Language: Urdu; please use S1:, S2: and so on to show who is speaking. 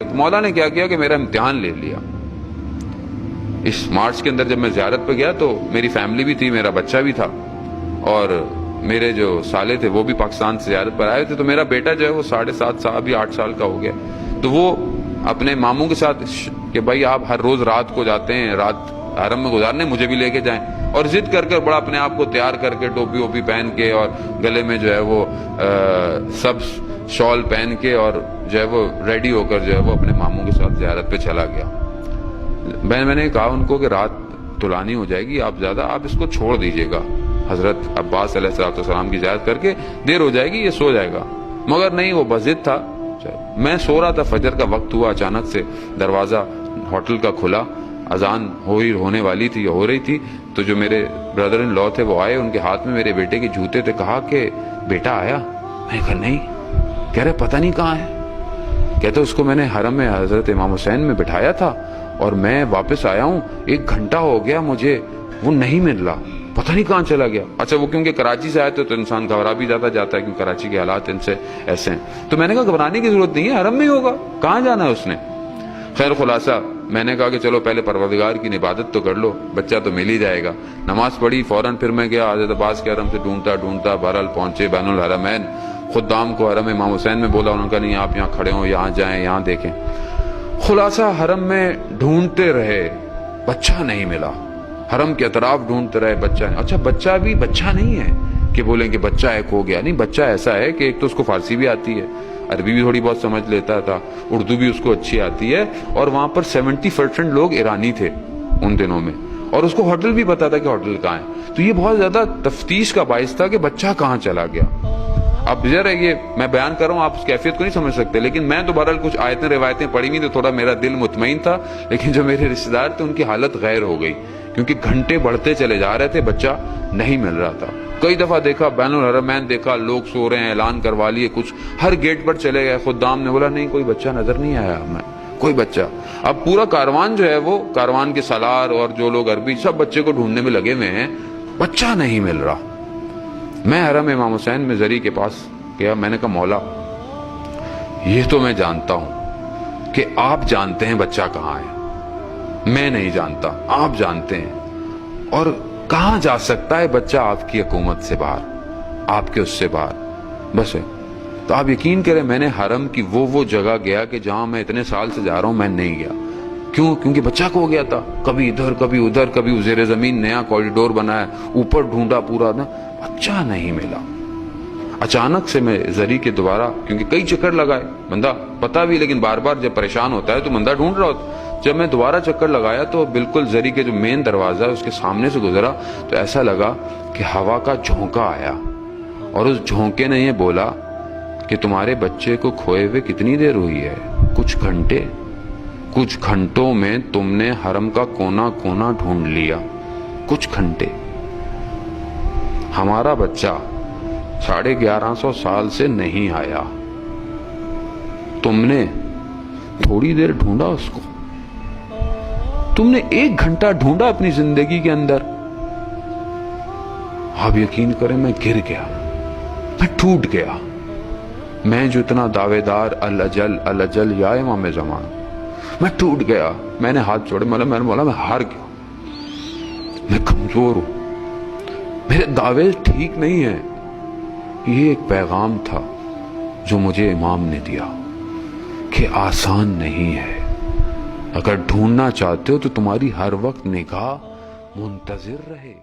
S1: مولا نے کیا کیا کہ میرا امتحان لے لیا. اس مارچ کے اندر جب میں زیارت پہ گیا تو میری فیملی بھی تھی, میرا بچہ بھی تھا, اور میرے جو سالے تھے وہ بھی پاکستان سے زیارت پر آئے تھے. تو میرا بیٹا جو ہے وہ 7.5 سال بھی 8 سال کا ہو گیا. تو وہ اپنے ماموں کے ساتھ کہ بھائی آپ ہر روز رات کو جاتے ہیں, رات حرم میں گزارنے, مجھے بھی لے کے جائیں. اور ضد کر بڑا اپنے آپ کو تیار کر کے ٹوپی ووپی پہن کے اور گلے میں جو ہے وہ سب شال پہن کے اور جو ہے وہ ریڈی ہو کر جو ہے وہ اپنے ماموں کے ساتھ زیارت پہ چلا گیا. میں نے کہا ان کو کہ رات طولانی ہو جائے گی, آپ اس کو چھوڑ دیجئے گا, حضرت عباس علیہ السلام کی زیارت کر کے دیر ہو جائے گی, یہ سو جائے گا. مگر نہیں, وہ بضد تھا. میں سو رہا تھا, فجر کا وقت ہوا, اچانک سے دروازہ ہوٹل کا کھلا, اذان ہونے والی تھی یا ہو رہی تھی. تو جو میرے بردر ان لا تھے وہ آئے, ان کے ہاتھ میں میرے بیٹے کے جوتے تھے. کہا کہ بیٹا آیا؟ میں نے کہا نہیں. کہہ رہے پتہ نہیں کہاں ہے. کہتے اس کو میں نے حرم میں حضرت امام حسین میں بٹھایا تھا اور میں واپس آیا ہوں, 1 گھنٹہ ہو گیا, مجھے وہ نہیں مل رہا, پتہ نہیں کہاں چلا گیا. اچھا وہ کیونکہ کراچی سے آئے تھے تو انسان گھبرا بھی جاتا ہے کیونکہ کراچی کے حالات ان سے ایسے ہیں. تو میں نے کہا گھبرانے کی ضرورت نہیں ہے, حرم میں ہی ہوگا, کہاں جانا ہے اس نے. خیر خلاصہ میں نے کہا کہ چلو پہلے پروردگار کی عبادت تو کر لو, بچہ تو مل ہی جائے گا. نماز پڑھی, فوراً پھر میں گیا حضرت عباس کے حرم سے ڈھونڈتا بہرحال پہنچے بین الحرمین. خدام کو حرم امام حسین میں بولا, انہوں نے کہا نہیں آپ یہاں کھڑے ہوں, یہاں جائیں, یہاں دیکھیں. خلاصہ حرم میں ڈھونڈتے رہے, بچہ نہیں ملا. حرم کے اطراف ڈھونڈتے رہے, بچہ نہیں. اچھا بچہ بھی بچہ نہیں ہے کہ بولیں کہ بچہ ایک ہو گیا, نہیں. بچہ ایسا ہے کہ ایک تو اس کو فارسی بھی آتی ہے, عربی بھی تھوڑی بہت سمجھ لیتا تھا, اردو بھی اس کو اچھی آتی ہے, اور وہاں پر 70% لوگ ایرانی تھے ان دنوں میں, اور اس کو ہوٹل بھی پتا تھا کہ ہوٹل کہاں ہے. تو یہ بہت زیادہ تفتیش کا باعث تھا کہ بچہ کہاں چلا گیا. اب ذرا یہ میں بیان کر رہا ہوں, آپ اس کیفیت کو نہیں سمجھ سکتے, لیکن میں تو بہرحال کچھ آیتیں روایتیں پڑھی ہوئی تو تھوڑا میرا دل مطمئن تھا. لیکن جو میرے رشتے دار تھے ان کی حالت غیر ہو گئی, کیونکہ گھنٹے بڑھتے چلے جا رہے تھے, بچہ نہیں مل رہا تھا. کئی دفعہ دیکھا بین الحرمین, دیکھا لوگ سو رہے ہیں, اعلان کروا لیے کچھ, ہر گیٹ پر چلے گئے. خدام نے بولا نہیں کوئی بچہ نظر نہیں آیا ہمیں, کوئی بچہ. اب پورا کاروان جو ہے وہ کاروان کے سالار اور جو لوگ عربی سب بچے کو ڈھونڈنے میں لگے ہوئے ہیں, بچہ نہیں مل رہا. میں حرم امام حسین میں زری کے پاس گیا, میں نے کہا مولا یہ تو میں جانتا ہوں کہ آپ جانتے ہیں بچہ کہاں ہے, میں نہیں جانتا, آپ جانتے ہیں. اور کہاں جا سکتا ہے بچہ آپ کی حکومت سے باہر, آپ کے اس سے باہر, بس ہے. تو آپ یقین کریں میں نے حرم کی وہ جگہ گیا کہ جہاں میں اتنے سال سے جا رہا ہوں میں نہیں گیا. کیوں؟ کیونکہ بچہ کھو گیا تھا, کبھی ادھر کبھی ادھر, کبھی زیر زمین نیا کوریڈور بنایا, اوپر ڈھونڈا پورا نا, بچہ نہیں ملا. اچانک سے میں زری کے دوبارہ, کیونکہ کئی چکر لگائے, بندہ پتا بھی لیکن بار بار جب پریشان ہوتا ہے تو بندہ ڈھونڈ رہا ہوتا. جب میں دوبارہ چکر لگایا تو بالکل زری کے جو مین دروازہ ہے اس کے سامنے سے گزرا تو ایسا لگا کہ ہوا کا جھونکا آیا, اور اس جھونکے نے یہ بولا کہ تمہارے بچے کو کھوئے ہوئے کتنی دیر ہوئی ہے؟ کچھ گھنٹے. کچھ گھنٹوں میں تم نے حرم کا کونا کونا ڈھونڈ لیا, کچھ گھنٹے. ہمارا بچہ 1150 سال سے نہیں آیا, تم نے تھوڑی دیر ڈھونڈا اس کو, تم نے 1 گھنٹہ ڈھونڈا اپنی زندگی کے اندر. آپ یقین کریں میں گر گیا, میں ٹوٹ گیا. میں جو اتنا دعوے دار الاجل الاجل یا امام زمان, میں ٹوٹ گیا. میں نے ہاتھ جوڑے, میں بولا میں ہار گیا, میں کمزور ہوں, میرے دعوے ٹھیک نہیں ہیں. یہ ایک پیغام تھا جو مجھے امام نے دیا کہ آسان نہیں ہے, اگر ڈھونڈنا چاہتے ہو تو تمہاری ہر وقت نگاہ منتظر رہے.